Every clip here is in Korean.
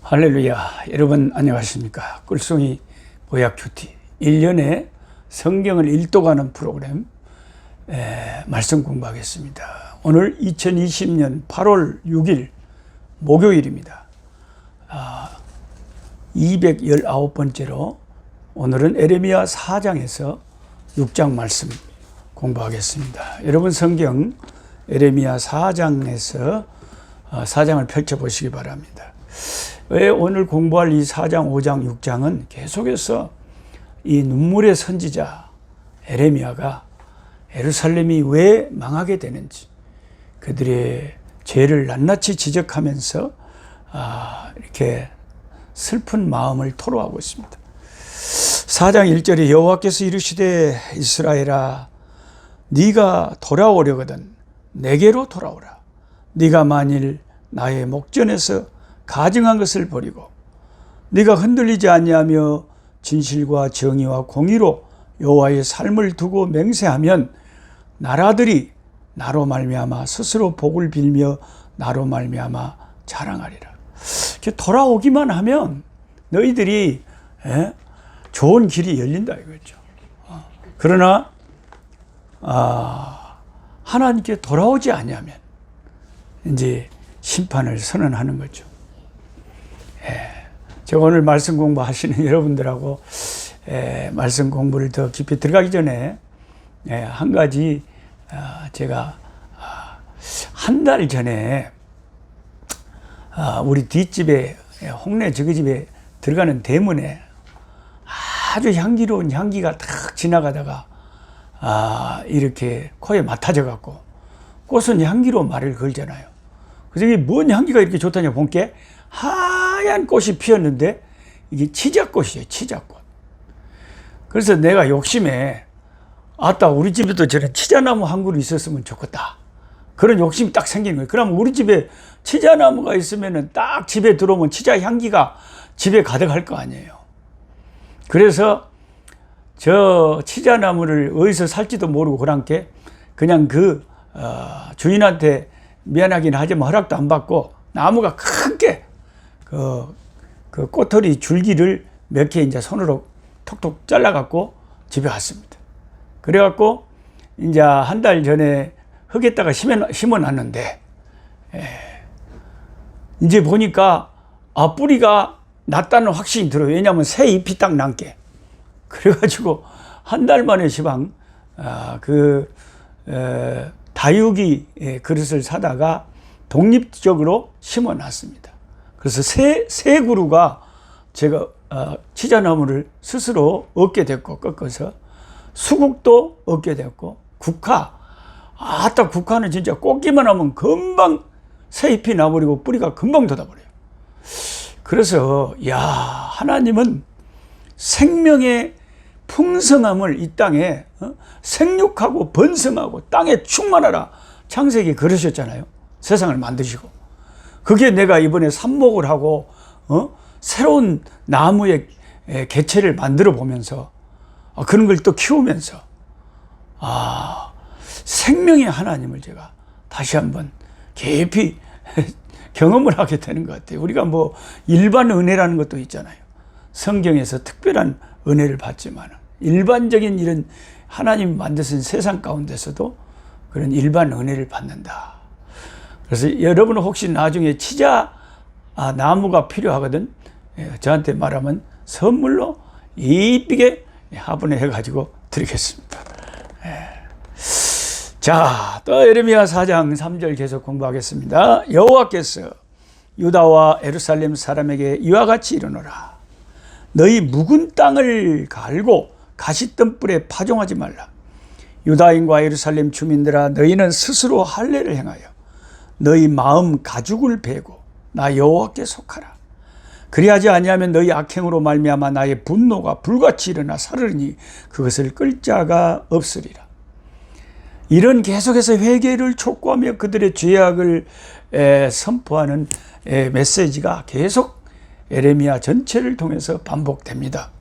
할렐루야. 여러분 안녕하십니까. 꿀송이 보약 큐티 1년에 성경을 읽도가는 프로그램 말씀 공부하겠습니다. 오늘 2020년 8월 6일 목요일입니다. 219번째로 오늘은 에레미야 4장에서 6장 말씀 공부하겠습니다. 여러분 성경 에레미야 4장에서 4장을 펼쳐보시기 바랍니다. 왜 오늘 공부할 이 4장, 5장, 6장은 계속해서 이 눈물의 선지자 에레미야가 예루살렘이 왜 망하게 되는지 그들의 죄를 낱낱이 지적하면서 이렇게 슬픈 마음을 토로하고 있습니다. 4장 1절에 여호와께서 이르시되 이스라엘아 네가 돌아오려거든 내게로 돌아오라. 네가 만일 나의 목전에서 가증한 것을 버리고 네가 흔들리지 아니하며 진실과 정의와 공의로 여호와의 삶을 두고 맹세하면 나라들이 나로 말미암아 스스로 복을 빌며 나로 말미암아 자랑하리라. 이렇게 돌아오기만 하면 너희들이 좋은 길이 열린다 이거죠. 그러나 하나님께 돌아오지 아니하면 이제 심판을 선언하는 거죠. 제가 오늘 말씀 공부하시는 여러분들하고 말씀 공부를 더 깊이 들어가기 전에 한 가지 제가 한 달 전에 우리 뒷집에 홍래 저기 집에 들어가는 대문에 아주 향기로운 향기가 탁 지나가다가 이렇게 코에 맡아져 갖고 꽃은 향기로 말을 걸잖아요. 그래서 이게 뭔 향기가 이렇게 좋다냐 본게 하얀 꽃이 피었는데 이게 치자꽃이에요. 치자꽃. 그래서 내가 욕심에 아따 우리 집에도 저런 치자나무 한 그루 있었으면 좋겠다. 그런 욕심이 딱 생기는 거예요. 그러면 우리 집에 치자나무가 있으면은 딱 집에 들어오면 치자 향기가 집에 가득할 거 아니에요. 그래서 저 치자나무를 어디서 살지도 모르고 그랑께 그냥 그 주인한테 미안하긴 하지만 허락도 안 받고 나무가 크게 그 꼬털이 줄기를 몇 개 이제 손으로 톡톡 잘라갖고 집에 왔습니다. 그래갖고 이제 한 달 전에 흙에다가 심어놨는데 이제 보니까 뿌리가 났다는 확신이 들어요. 왜냐하면 새 잎이 딱 남게. 그래가지고 한 달 만에 시방 다육이 그릇을 사다가 독립적으로 심어놨습니다. 그래서 새 그루가 제가 치자나무를 스스로 얻게 됐고 꺾어서 수국도 얻게 됐고 아따 국화는 진짜 꽂기만 하면 금방 새 잎이 나버리고 뿌리가 금방 돋아버려요. 그래서 하나님은 생명의 풍성함을 이 땅에 생육하고 번성하고 땅에 충만하라 창세기 그러셨잖아요. 세상을 만드시고 그게 내가 이번에 삽목을 하고 새로운 나무의 개체를 만들어 보면서 그런 걸 또 키우면서 생명의 하나님을 제가 다시 한번 깊이 경험을 하게 되는 것 같아요. 우리가 뭐 일반 은혜라는 것도 있잖아요. 성경에서 특별한 은혜를 받지만 일반적인 이런 하나님 만드신 세상 가운데서도 그런 일반 은혜를 받는다. 그래서 여러분은 혹시 나중에 치자 나무가 필요하거든 저한테 말하면 선물로 이쁘게 화분에 해가지고 드리겠습니다. 자, 또 에레미야 4장 3절 계속 공부하겠습니다. 여호와께서 유다와 예루살렘 사람에게 이와 같이 이르노라. 너희 묵은 땅을 갈고 가시덤불에 파종하지 말라. 유다인과 예루살렘 주민들아 너희는 스스로 할례를 행하여 너희 마음 가죽을 베고 나 여호와께 속하라. 그리하지 아니하면 너희 악행으로 말미암아 나의 분노가 불같이 일어나 사르니 그것을 끌 자가 없으리라. 이런 계속해서 회개를 촉구하며 그들의 죄악을 선포하는 메시지가 계속 에레미야 전체를 통해서 반복됩니다.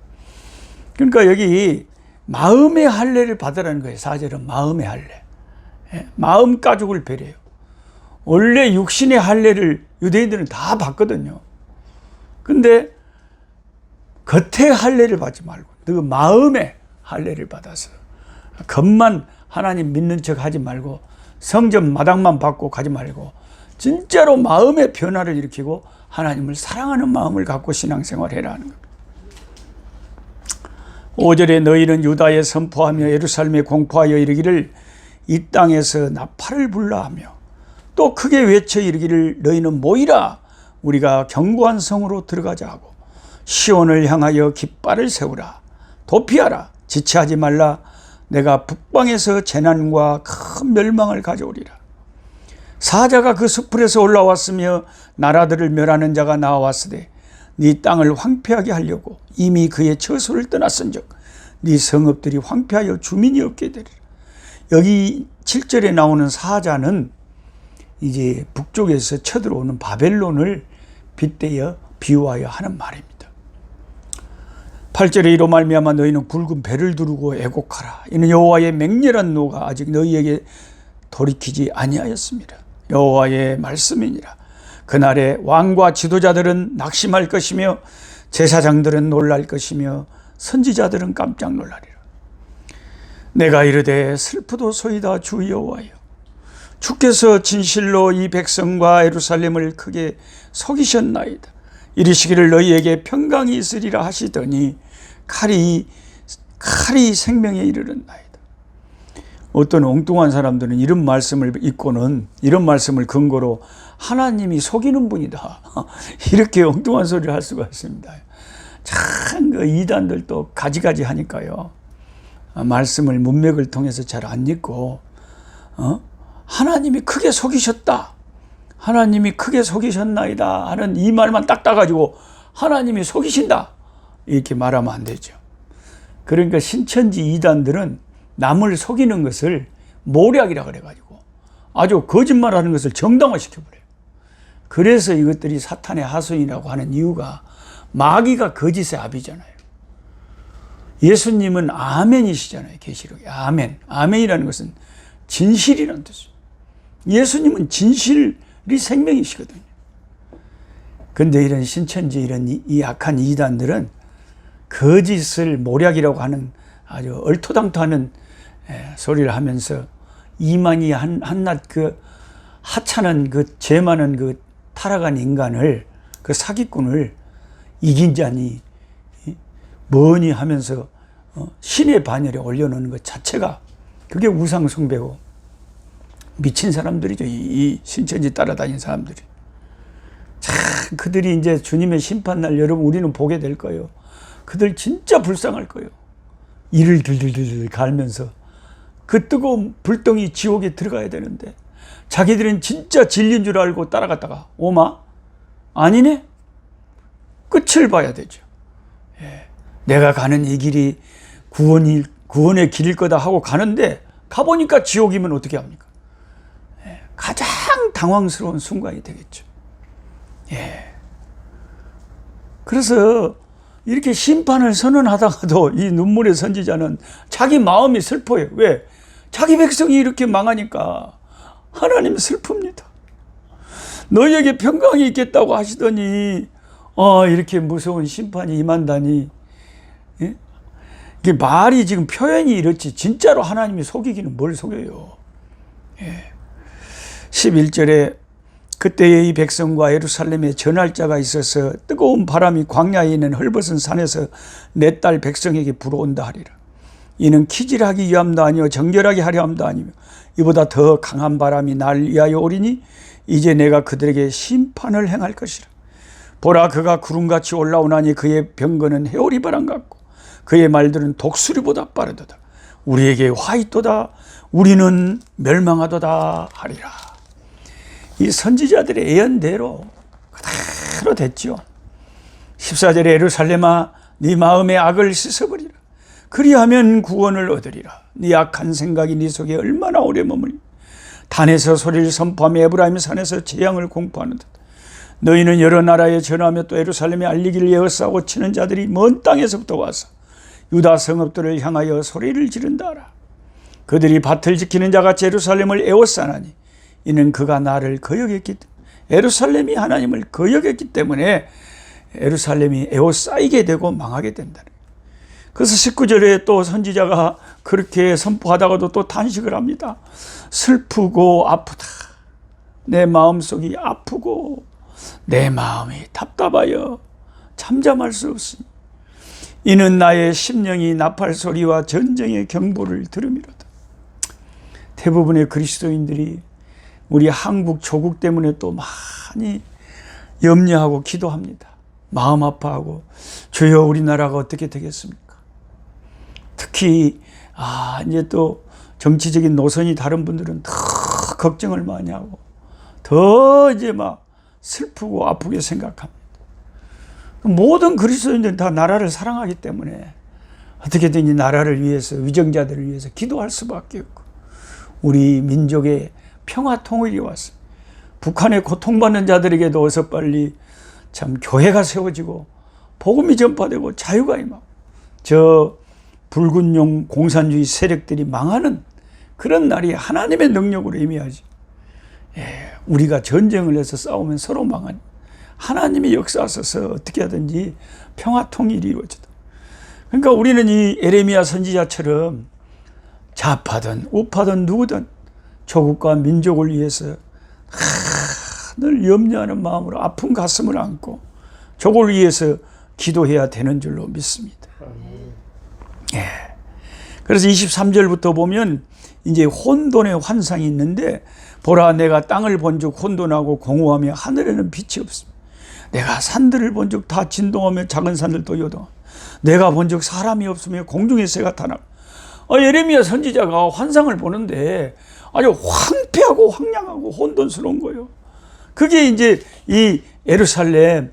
그러니까 여기 마음의 할례를 받으라는 거예요. 4절은 마음의 할례. 마음 가죽을 베려요. 원래 육신의 할례를 유대인들은 다 받거든요. 근데 겉에 할례를 받지 말고 너 마음에 할례를 받아서 겉만 하나님 믿는 척 하지 말고 성전 마당만 받고 가지 말고 진짜로 마음의 변화를 일으키고 하나님을 사랑하는 마음을 갖고 신앙생활해라 하는 겁니다. 5절에 너희는 유다에 선포하며 예루살렘에 공포하여 이르기를 이 땅에서 나팔을 불라 하며 또 크게 외쳐 이르기를 너희는 모이라 우리가 견고한 성으로 들어가자 하고 시온을 향하여 깃발을 세우라 도피하라 지체하지 말라 내가 북방에서 재난과 큰 멸망을 가져오리라. 사자가 그 숲풀에서 올라왔으며 나라들을 멸하는 자가 나와왔으되 네 땅을 황폐하게 하려고 이미 그의 처소를 떠났은즉 네 성읍들이 황폐하여 주민이 없게 되리라. 여기 7절에 나오는 사자는 이제 북쪽에서 쳐들어오는 바벨론을 빗대어 비유하여 하는 말입니다. 8절에 이로 말미암아 너희는 굵은 배를 두르고 애곡하라. 이는 여호와의 맹렬한 노가 아직 너희에게 돌이키지 아니하였습니다. 여호와의 말씀이니라. 그날에 왕과 지도자들은 낙심할 것이며 제사장들은 놀랄 것이며 선지자들은 깜짝 놀라리라. 내가 이르되 슬프도소이다 주 여호와여 주께서 진실로 이 백성과 예루살렘을 크게 속이셨나이다. 이르시기를 너희에게 평강이 있으리라 하시더니 칼이 생명에 이르렀나이다. 어떤 엉뚱한 사람들은 이런 말씀을 읽고는 이런 말씀을 근거로 하나님이 속이는 분이다 이렇게 엉뚱한 소리를 할 수가 있습니다. 참 그 이단들도 가지가지 하니까요. 말씀을 문맥을 통해서 잘 안 읽고 하나님이 크게 속이셨다. 하나님이 크게 속이셨나이다 하는 이 말만 딱 따가지고 하나님이 속이신다 이렇게 말하면 안 되죠. 그러니까 신천지 이단들은 남을 속이는 것을 모략이라 그래가지고 아주 거짓말하는 것을 정당화시켜버려요. 그래서 이것들이 사탄의 하소인이라고 하는 이유가 마귀가 거짓의 아비잖아요. 예수님은 아멘이시잖아요. 계시록에 아멘. 아멘이라는 것은 진실이라는 뜻이에요. 예수님은 진실이 생명이시거든요. 그런데 이런 신천지 이런 이 악한 이단들은 거짓을 모략이라고 하는 아주 얼토당토하는 소리를 하면서 이만희 한낱 그 하찮은 그 죄 많은 그 타락한 인간을 그 사기꾼을 이긴 자니 뭐니 하면서 신의 반열에 올려놓는 것 자체가 그게 우상 숭배고 미친 사람들이죠. 이 신천지 따라다니는 사람들이. 참 그들이 이제 주님의 심판날 여러분 우리는 보게 될 거예요. 그들 진짜 불쌍할 거예요. 이를 들들들 갈면서 그 뜨거운 불덩이 지옥에 들어가야 되는데 자기들은 진짜 진리인 줄 알고 따라갔다가 오마 아니네? 끝을 봐야 되죠. 예. 내가 가는 이 길이 구원의 길일 거다 하고 가는데 가보니까 지옥이면 어떻게 합니까? 예. 가장 당황스러운 순간이 되겠죠. 예. 그래서 이렇게 심판을 선언하다가도 이 눈물의 선지자는 자기 마음이 슬퍼요. 왜? 자기 백성이 이렇게 망하니까 하나님 슬픕니다. 너희에게 평강이 있겠다고 하시더니 이렇게 무서운 심판이 임한다니. 예? 이게 말이 지금 표현이 이렇지 진짜로 하나님이 속이기는 뭘 속여요. 예. 11절에 그때의 이 백성과 예루살렘에 전할 자가 있어서 뜨거운 바람이 광야에 있는 헐벗은 산에서 내 딸 백성에게 불어온다 하리라. 이는 키질하기 위함도 아니요 정결하게 하려 함도 아니며 이보다 더 강한 바람이 날 위하여 오리니 이제 내가 그들에게 심판을 행할 것이라. 보라 그가 구름같이 올라오나니 그의 병거는 해오리 바람 같고 그의 말들은 독수리보다 빠르도다. 우리에게 화 있도다. 우리는 멸망하도다 하리라. 이 선지자들의 예언대로 그대로 됐죠. 14절에 예루살렘아 네 마음의 악을 씻어버리라. 그리하면 구원을 얻으리라. 네 악한 생각이 네 속에 얼마나 오래 머무리. 단에서 소리를 선포하며 에브라임 산에서 재앙을 공포하는 듯. 너희는 여러 나라에 전하며 또 예루살렘에 알리기를 에워싸고 치는 자들이 먼 땅에서부터 와서 유다 성읍들을 향하여 소리를 지른다 하라. 그들이 밭을 지키는 자같이 예루살렘을 에워싸나니 이는 그가 나를 거역했기 때문에 예루살렘이 하나님을 거역했기 때문에 예루살렘이 에워싸이게 되고 망하게 된다는 거예요. 그래서 19절에 또 선지자가 그렇게 선포하다가도 또 단식을 합니다. 슬프고 아프다. 내 마음속이 아프고 내 마음이 답답하여 잠잠할 수 없으니 이는 나의 심령이 나팔 소리와 전쟁의 경보를 들음이로다. 대부분의 그리스도인들이 우리 한국 조국 때문에 또 많이 염려하고 기도합니다. 마음 아파하고 주여 우리나라가 어떻게 되겠습니까? 특히 이제 또 정치적인 노선이 다른 분들은 더 걱정을 많이 하고 더 이제 막 슬프고 아프게 생각합니다. 모든 그리스도인들은 다 나라를 사랑하기 때문에 어떻게든 이 나라를 위해서 위정자들을 위해서 기도할 수밖에 없고 우리 민족의 평화 통일이 왔습니다. 북한의 고통받는 자들에게도 어서 빨리 참 교회가 세워지고 복음이 전파되고 자유가 임하고 저 불군용 공산주의 세력들이 망하는 그런 날이 하나님의 능력으로 임해야지. 우리가 전쟁을 해서 싸우면 서로 망한 하나님이 역사하셔서 어떻게 하든지 평화 통일이 이루어지다. 그러니까 우리는 이 에레미야 선지자처럼 좌파든 우파든 누구든 조국과 민족을 위해서 늘 염려하는 마음으로 아픈 가슴을 안고 조국을 위해서 기도해야 되는 줄로 믿습니다. 그래서 23절부터 보면 이제 혼돈의 환상이 있는데 보라 내가 땅을 본즉 혼돈하고 공허하며 하늘에는 빛이 없습니다. 내가 산들을 본즉 다 진동하며 작은 산들도 요동하며 내가 본즉 사람이 없으며 공중의 새가 타나. 예레미야 선지자가 환상을 보는데 아주 황폐하고 황량하고 혼돈스러운 거예요. 그게 이제 이 예루살렘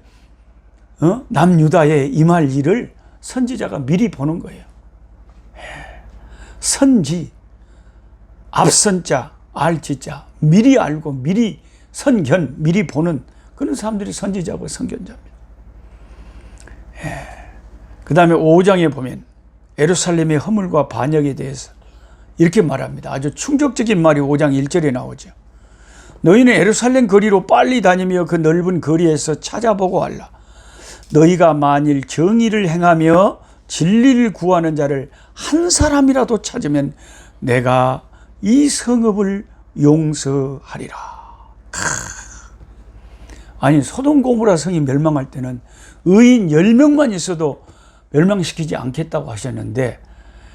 남유다에 임할 일을 선지자가 미리 보는 거예요. 선지, 앞선자, 알지자, 미리 알고 미리 선견, 미리 보는 그런 사람들이 선지자고 선견자입니다. 그 다음에 5장에 보면 예루살렘의 허물과 반역에 대해서 이렇게 말합니다. 아주 충격적인 말이 5장 1절에 나오죠. 너희는 예루살렘 거리로 빨리 다니며 그 넓은 거리에서 찾아보고 알라. 너희가 만일 정의를 행하며 진리를 구하는 자를 한 사람이라도 찾으면 내가 이 성읍을 용서하리라. 아니 소돔 고모라 성이 멸망할 때는 의인 10명만 있어도 멸망시키지 않겠다고 하셨는데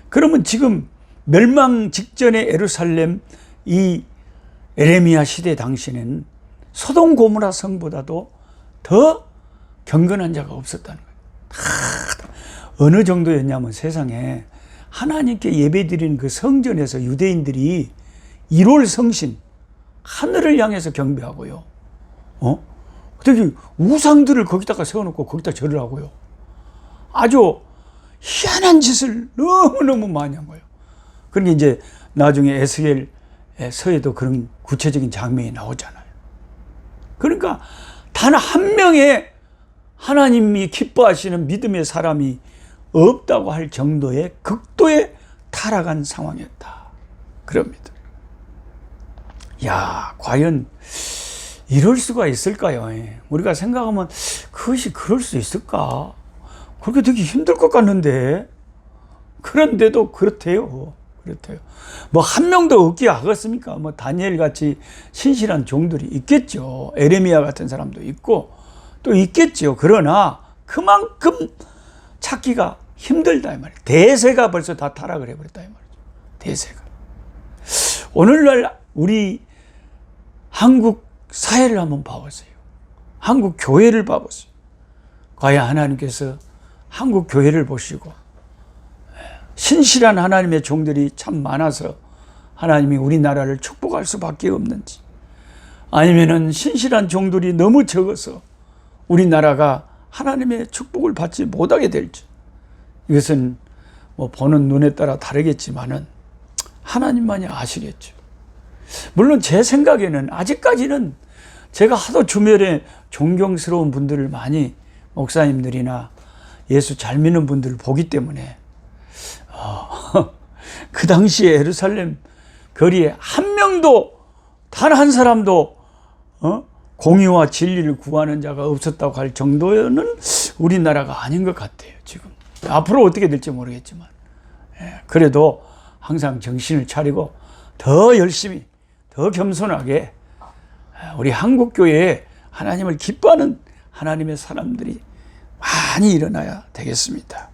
그러면 지금 멸망 직전의 예루살렘 이 에레미야 시대 당시에는 소돔 고모라 성보다도 더 경건한 자가 없었다는 거예요. 어느 정도였냐면 세상에 하나님께 예배드리는 그 성전에서 유대인들이 1월 성신 하늘을 향해서 경배하고요. 그때 우상들을 거기다가 세워놓고 거기다 절을 하고요. 아주 희한한 짓을 너무너무 많이 한 거예요. 그러니까 이제 나중에 에스겔서에도 그런 구체적인 장면이 나오잖아요. 그러니까 단 한 명의 하나님이 기뻐하시는 믿음의 사람이 없다고 할 정도의 극도의 타락한 상황이었다. 그럽니다. 과연 이럴 수가 있을까요? 우리가 생각하면 그것이 그럴 수 있을까? 그렇게 되게 힘들 것 같는데 그런데도 그렇대요. 뭐 한 명도 없기 하겠습니까? 뭐 다니엘 같이 신실한 종들이 있겠죠. 에레미야 같은 사람도 있고 또 있겠죠. 그러나 그만큼 찾기가 힘들다 이 말이에요. 대세가 벌써 다 타락을 해버렸다 이 말이죠. 대세가. 오늘날 우리 한국 사회를 한번 봐보세요. 한국 교회를 봐보세요. 과연 하나님께서 한국 교회를 보시고 신실한 하나님의 종들이 참 많아서 하나님이 우리나라를 축복할 수밖에 없는지 아니면은 신실한 종들이 너무 적어서 우리나라가 하나님의 축복을 받지 못하게 될지 이것은 뭐 보는 눈에 따라 다르겠지만은 하나님만이 아시겠죠. 물론 제 생각에는 아직까지는 제가 하도 주변에 존경스러운 분들을 많이 목사님들이나 예수 잘 믿는 분들을 보기 때문에 그 당시에 예루살렘 거리에 한 명도 단 한 사람도 공의와 진리를 구하는 자가 없었다고 할 정도는 우리나라가 아닌 것 같아요. 지금 앞으로 어떻게 될지 모르겠지만, 그래도 항상 정신을 차리고 더 열심히, 더 겸손하게 우리 한국교회에 하나님을 기뻐하는 하나님의 사람들이 많이 일어나야 되겠습니다.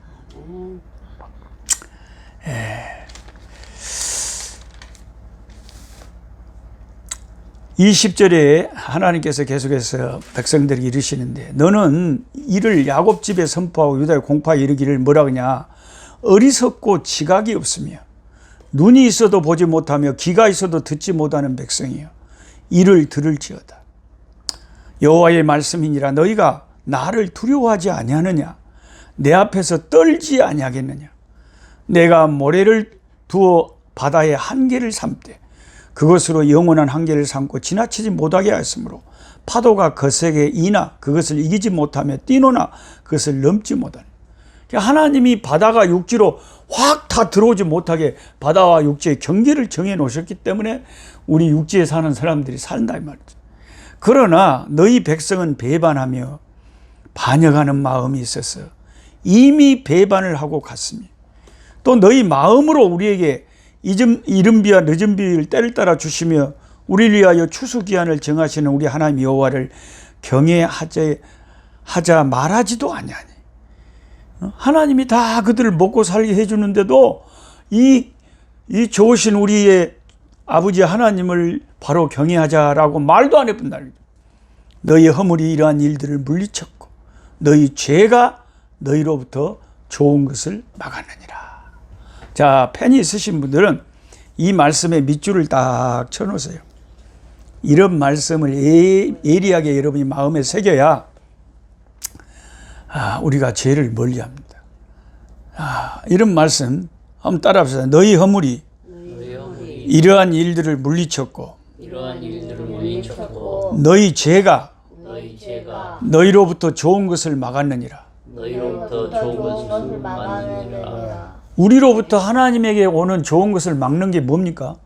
20절에 하나님께서 계속해서 백성들에게 이르시는데, 너는 이를 야곱 집에 선포하고 유다에 공파에 이르기를 뭐라 그러냐. 어리석고 지각이 없으며 눈이 있어도 보지 못하며 귀가 있어도 듣지 못하는 백성이요, 이를 들을지어다. 여호와의 말씀이니라. 너희가 나를 두려워하지 아니하느냐. 내 앞에서 떨지 아니하겠느냐. 내가 모래를 두어 바다의 한계를 삼되 그것으로 영원한 한계를 삼고 지나치지 못하게 하였으므로 파도가 거세게 이나 그것을 이기지 못하며 뛰노나 그것을 넘지 못하니. 하나님이 바다가 육지로 확 다 들어오지 못하게 바다와 육지의 경계를 정해 놓으셨기 때문에 우리 육지에 사는 사람들이 산다 이 말이죠. 그러나 너희 백성은 배반하며 반역하는 마음이 있어서 이미 배반을 하고 갔으며, 또 너희 마음으로 우리에게 이른 비와 늦은 비를 때를 따라 주시며 우리를 위하여 추수기한을 정하시는 우리 하나님 여호와를 경외하자 말하지도 아니하니. 하나님이 다 그들을 먹고 살게 해주는데도 이 좋으신 우리의 아버지 하나님을 바로 경외하자라고 말도 안 해본 날이죠. 너희 허물이 이러한 일들을 물리쳤고 너희 죄가 너희로부터 좋은 것을 막았느니라. 자, 펜이 있으신 분들은 이 말씀에 밑줄을 딱 쳐놓으세요. 이런 말씀을 예리하게 여러분이 마음에 새겨야 우리가 죄를 멀리합니다. 이런 말씀 한번 따라합시다. 너희 허물이 이러한 일들을 물리쳤고 너희 죄가 너희로부터 좋은 것을 막았느니라. 우리로부터 하나님에게 오는 좋은 것을 막는 게 뭡니까?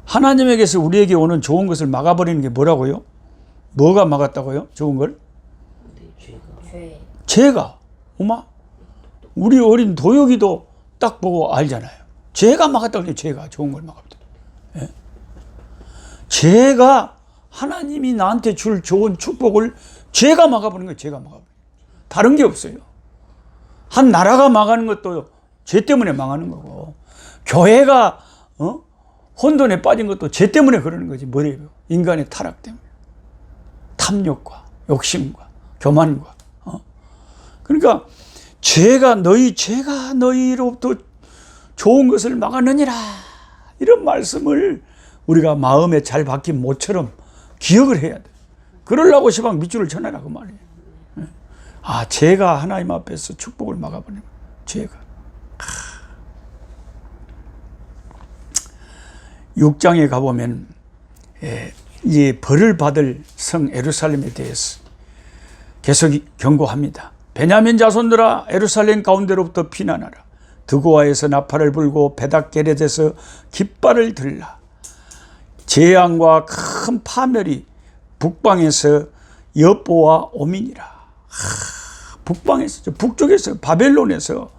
하나님에게서 우리에게 오는 좋은 것을 막아버리는 게 뭐라고요? 뭐가 막았다고요? 좋은 걸? 죄가. 엄마, 우리 어린 도혁이도 딱 보고 알잖아요. 죄가 막았다고 해요. 죄가 좋은 걸 막았다. 예? 죄가 하나님이 나한테 줄 좋은 축복을 죄가 막아버리는 거예요. 죄가 막아버리는 거예요. 다른 게 없어요. 한 나라가 망하는 것도 죄 때문에 망하는 거고, 교회가 혼돈에 빠진 것도 죄 때문에 그러는 거지. 뭐래요? 인간의 타락 때문에. 탐욕과 욕심과 교만과. 그러니까 죄가 너희로부터 좋은 것을 막았느니라. 이런 말씀을 우리가 마음에 잘 박힌 모처럼 기억을 해야 돼. 그러려고 시방 밑줄을 쳐놔라 그 말이에요. 죄가 하나님 앞에서 축복을 막아버리는 거예요. 죄가. 6장에 가보면 이제 벌을 받을 성 예루살렘에 대해서 계속 경고합니다. 베냐민 자손들아, 예루살렘 가운데로부터 피난하라. 드고아에서 나팔을 불고 베닥게렛에서 깃발을 들라. 재앙과 큰 파멸이 북방에서 여보와 오민이라. 북방에서, 북쪽에서, 바벨론에서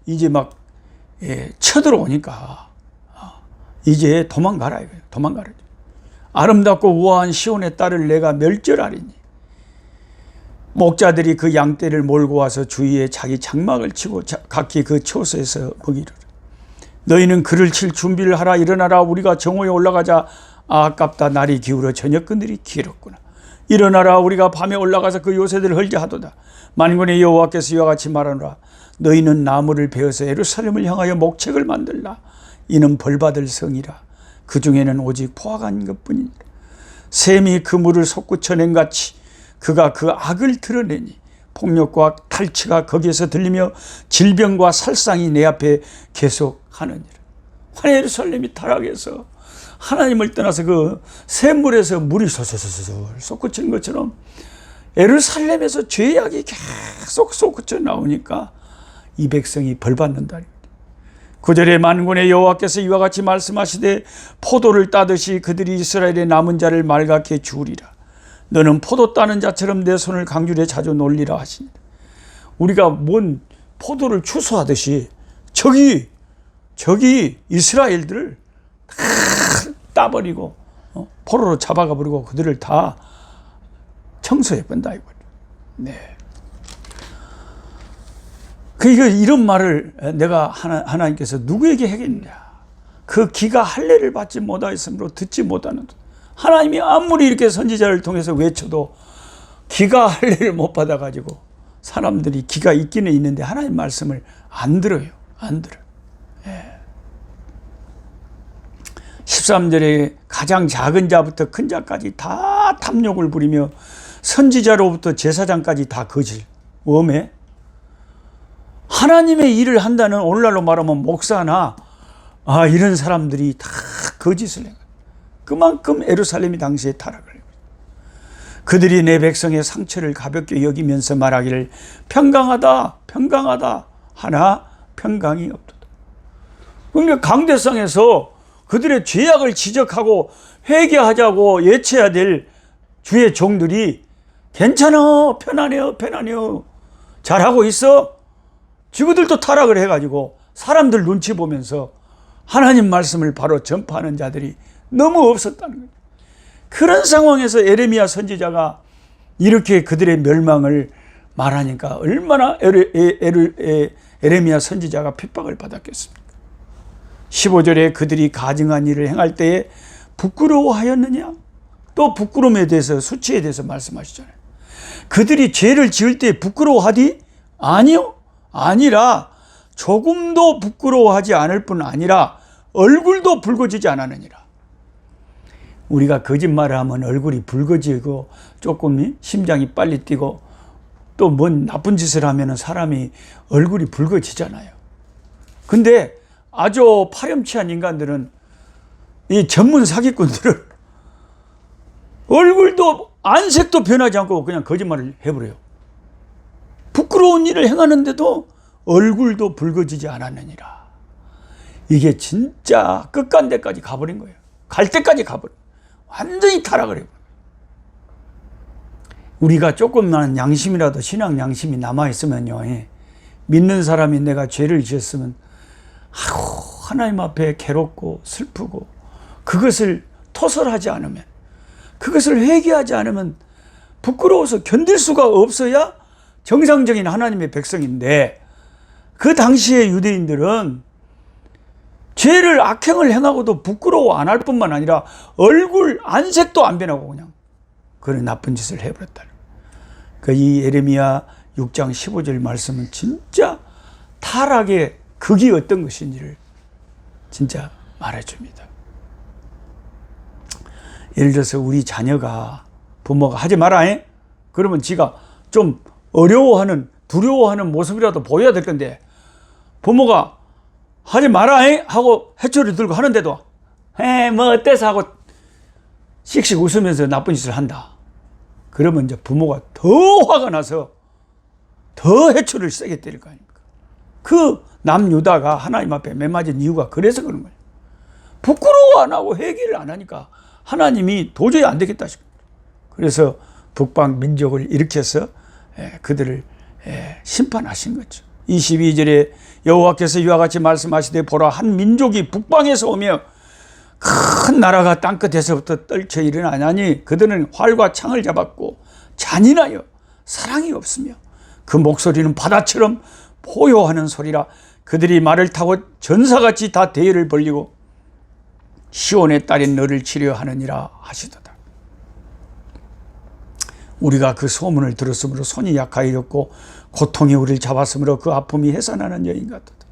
이제 막 쳐들어오니까 이제 도망가라 이거예요. 도망가라. 아름답고 우아한 시온의 딸을 내가 멸절하리니 목자들이 그 양떼를 몰고 와서 주위에 자기 장막을 치고 각기 그 초소에서 먹이리라. 너희는 그를 칠 준비를 하라. 일어나라. 우리가 정오에 올라가자. 아깝다. 날이 기울어 저녁그늘이 길었구나. 일어나라. 우리가 밤에 올라가서 그 요새들을 헐게하도다. 만군의 여호와께서 이와 같이 말하노라. 너희는 나무를 베어서 예루살렘을 향하여 목책을 만들라. 이는 벌받을 성이라. 그 중에는 오직 포악한 것뿐이니라. 샘이 그 물을 솟구쳐낸 같이 그가 그 악을 드러내니 폭력과 탈취가 거기에서 들리며 질병과 살상이 내 앞에 계속하느니라. 예루살렘이 타락해서 하나님을 떠나서 그 샘물에서 물이 솔솔솔솔 솟구치는 것처럼 예루살렘에서 죄악이 계속 솟구쳐 나오니까 이 백성이 벌받는다. 9절에 만군의 여호와께서 이와 같이 말씀하시되 포도를 따듯이 그들이 이스라엘의 남은 자를 말갛게 주우리라. 너는 포도 따는 자처럼 내 손을 강줄에 자주 놀리라 하시니라. 우리가 뭔 포도를 추수하듯이 저기 이스라엘들을 다 따버리고 포로로 잡아가 버리고 그들을 다 청소해 본다 이거죠. 네. 그러니까 이런 말을 내가 하나님께서 누구에게 하겠느냐. 그 기가 할례를 받지 못하였으므로 듣지 못하는, 하나님이 아무리 이렇게 선지자를 통해서 외쳐도 기가 할례를 못 받아가지고 사람들이 기가 있기는 있는데 하나님 말씀을 안 들어요. 안 들어요. 예. 13절에 가장 작은 자부터 큰 자까지 다 탐욕을 부리며 선지자로부터 제사장까지 다 거질. 웜에 하나님의 일을 한다는, 오늘날로 말하면 목사나 이런 사람들이 다 거짓을 해요. 그만큼 예루살렘이 당시에 타락을 해요. 그들이 내 백성의 상처를 가볍게 여기면서 말하기를 평강하다 평강하다 하나 평강이 없도다. 그러니까 강대상에서 그들의 죄악을 지적하고 회개하자고 예쳐야 될 주의 종들이 괜찮아 편안해요 편안해요 잘하고 있어. 지구들도 타락을 해가지고 사람들 눈치 보면서 하나님 말씀을 바로 전파하는 자들이 너무 없었다는 거예요. 그런 상황에서 예레미야 선지자가 이렇게 그들의 멸망을 말하니까 얼마나 예레미야 선지자가 핍박을 받았겠습니까? 15절에 그들이 가증한 일을 행할 때에 부끄러워하였느냐? 또 부끄러움에 대해서, 수치에 대해서 말씀하시잖아요. 그들이 죄를 지을 때 부끄러워하디? 아니요. 아니라 조금도 부끄러워하지 않을 뿐 아니라 얼굴도 붉어지지 않았느니라. 우리가 거짓말을 하면 얼굴이 붉어지고 조금 심장이 빨리 뛰고 또 뭔 나쁜 짓을 하면 사람이 얼굴이 붉어지잖아요. 근데 아주 파렴치한 인간들은, 이 전문 사기꾼들은 얼굴도 안색도 변하지 않고 그냥 거짓말을 해버려요. 부끄러운 일을 행하는데도 얼굴도 붉어지지 않았느니라. 이게 진짜 끝간데까지 가버린 거예요. 갈 때까지 가버린, 완전히 타락을 해버려요. 우리가 조금만 양심이라도, 신앙 양심이 남아있으면요, 믿는 사람이 내가 죄를 지었으면 하나님 앞에 괴롭고 슬프고, 그것을 토설하지 않으면, 그것을 회개하지 않으면 부끄러워서 견딜 수가 없어야 정상적인 하나님의 백성인데, 그 당시의 유대인들은 죄를, 악행을 행하고도 부끄러워 안 할 뿐만 아니라 얼굴 안색도 안 변하고 그냥 그런 나쁜 짓을 해버렸다. 이 예레미야 6장 15절 말씀은 진짜 타락의 극이 어떤 것인지를 진짜 말해줍니다. 예를 들어서 우리 자녀가, 부모가 하지 마라, 그러면 지가 좀 어려워하는, 두려워하는 모습이라도 보여야 될 건데, 부모가 하지 마라 하고 해초를 들고 하는데도 뭐 어때서 하고 씩씩 웃으면서 나쁜 짓을 한다. 그러면 이제 부모가 더 화가 나서 더 해초를 세게 때릴 거 아닙니까? 그 남유다가 하나님 앞에 매맞은 이유가 그래서 그런 거예요. 부끄러워 안 하고 회개를 안 하니까 하나님이 도저히 안 되겠다 싶어요. 그래서 북방 민족을 일으켜서 그들을 심판하신 거죠. 22절에 여호와께서 이와 같이 말씀하시되 보라, 한 민족이 북방에서 오며 큰 나라가 땅끝에서부터 떨쳐 일어나니 그들은 활과 창을 잡았고 잔인하여 사랑이 없으며 그 목소리는 바다처럼 포효하는 소리라. 그들이 말을 타고 전사같이 다 대열을 벌리고 시온의 딸인 너를 치려하느니라 하시도다. 우리가 그 소문을 들었으므로 손이 약하여졌고 고통이 우리를 잡았으므로 그 아픔이 해산하는 여인 같도다.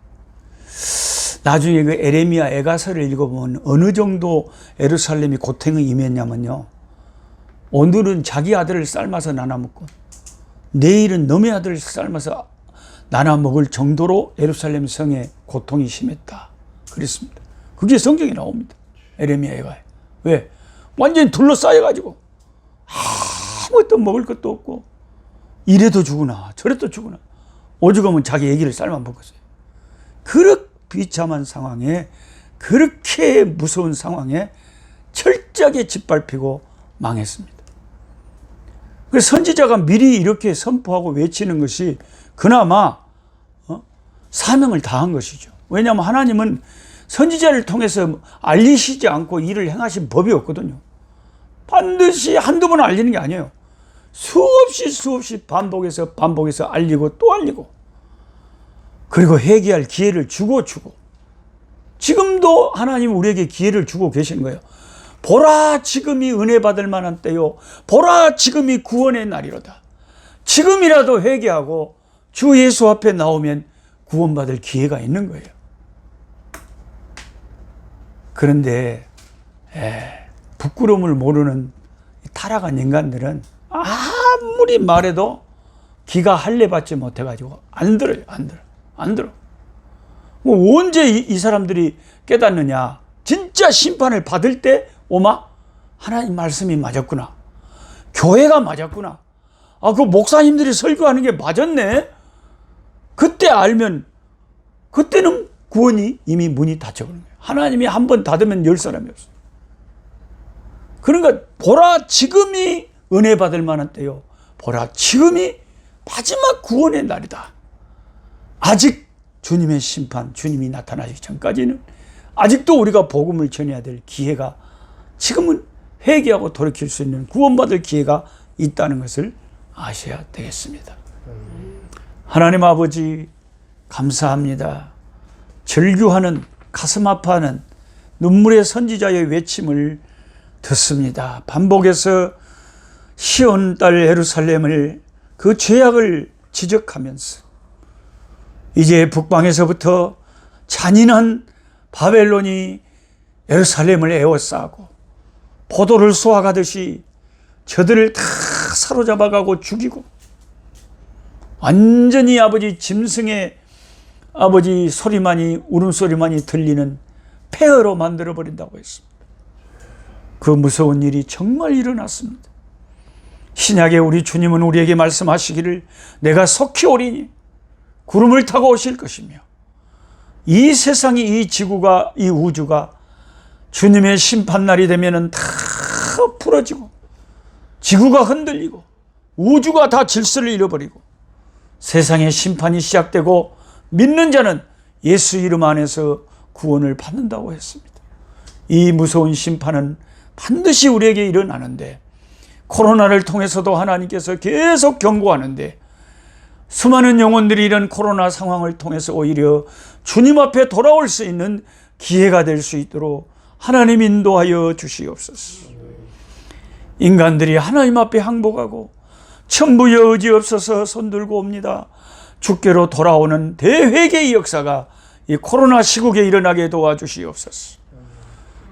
나중에 그 에레미야 애가서를 읽어보면 어느 정도 예루살렘이 고통이 임했냐면요, 오늘은 자기 아들을 삶아서 나눠 먹고 내일은 남의 아들을 삶아서 나눠 먹을 정도로 예루살렘 성에 고통이 심했다 그랬습니다. 그게 성경에 나옵니다. 에레미야 애가에. 왜? 완전히 둘러싸여가지고 아무것도 먹을 것도 없고 이래도 죽으나 저래도 죽으나 오죽하면 자기 애기를 삶아 먹었어요. 비참한 상황에, 그렇게 무서운 상황에 철저하게 짓밟히고 망했습니다. 그래서 선지자가 미리 이렇게 선포하고 외치는 것이 그나마 사명을 다한 것이죠. 왜냐하면 하나님은 선지자를 통해서 알리시지 않고 일을 행하신 법이 없거든요. 반드시 한두 번 알리는 게 아니에요. 수없이 반복해서 알리고 또 알리고, 그리고 회개할 기회를 주고 지금도 하나님 우리에게 기회를 주고 계시는 거예요. 보라, 지금이 은혜 받을 만한 때요, 보라, 지금이 구원의 날이로다. 지금이라도 회개하고 주 예수 앞에 나오면 구원받을 기회가 있는 거예요. 그런데 부끄러움을 모르는 타락한 인간들은 아무리 말해도 기가 할례받지 못해가지고 안 들어요. 안 들어. 뭐 언제 이 사람들이 깨닫느냐? 진짜 심판을 받을 때 오마 하나님 말씀이 맞았구나, 교회가 맞았구나, 그 목사님들이 설교하는 게 맞았네. 그때 알면, 그때는 구원이 이미 문이 닫혀버린 거예요. 하나님이 한 번 닫으면 열 사람이 없어요. 그러니까 보라, 지금이 은혜 받을 만한 때요, 보라, 지금이 마지막 구원의 날이다. 아직 주님의 심판, 주님이 나타나기 전까지는 아직도 우리가 복음을 전해야 될 기회가, 지금은 회개하고 돌이킬 수 있는 구원받을 기회가 있다는 것을 아셔야 되겠습니다. 하나님 아버지, 감사합니다. 절규하는, 가슴 아파하는 눈물의 선지자의 외침을 듣습니다. 반복해서 시온 딸 예루살렘을, 그 죄악을 지적하면서 이제 북방에서부터 잔인한 바벨론이 예루살렘을 에워싸고 포도를 쏘아가듯이 저들을 다 사로잡아가고 죽이고, 완전히 아버지 짐승의 아버지 소리만이, 울음소리만이 들리는 폐허로 만들어버린다고 했습니다. 그 무서운 일이 정말 일어났습니다. 신약에 우리 주님은 우리에게 말씀하시기를 내가 속히 오리니 구름을 타고 오실 것이며, 이 세상이, 이 지구가, 이 우주가 주님의 심판날이 되면은 다 풀어지고, 지구가 흔들리고, 우주가 다 질서를 잃어버리고, 세상의 심판이 시작되고, 믿는 자는 예수 이름 안에서 구원을 받는다고 했습니다. 이 무서운 심판은 반드시 우리에게 일어나는데, 코로나를 통해서도 하나님께서 계속 경고하는데, 수많은 영혼들이 이런 코로나 상황을 통해서 오히려 주님 앞에 돌아올 수 있는 기회가 될 수 있도록 하나님 인도하여 주시옵소서. 인간들이 하나님 앞에 항복하고 천부의 의지 없어서 손들고 옵니다. 주께로 돌아오는 대회개의 역사가 이 코로나 시국에 일어나게 도와주시옵소서.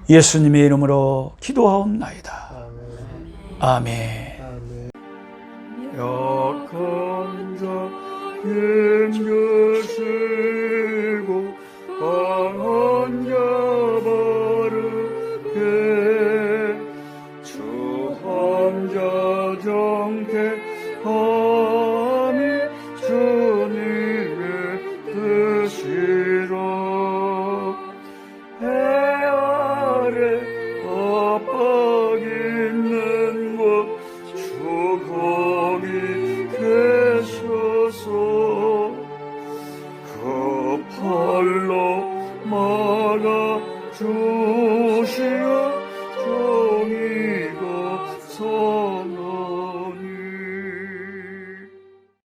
예수님의 이름으로 기도하옵나이다. 아멘. 약한 자 힘주시고 강한 자 바르게 주한 자 정택함이 주님의 뜻이라. 해 아래 압박 있는 곳 주 거기 계셔서 그 팔로 막아 주시옵소서.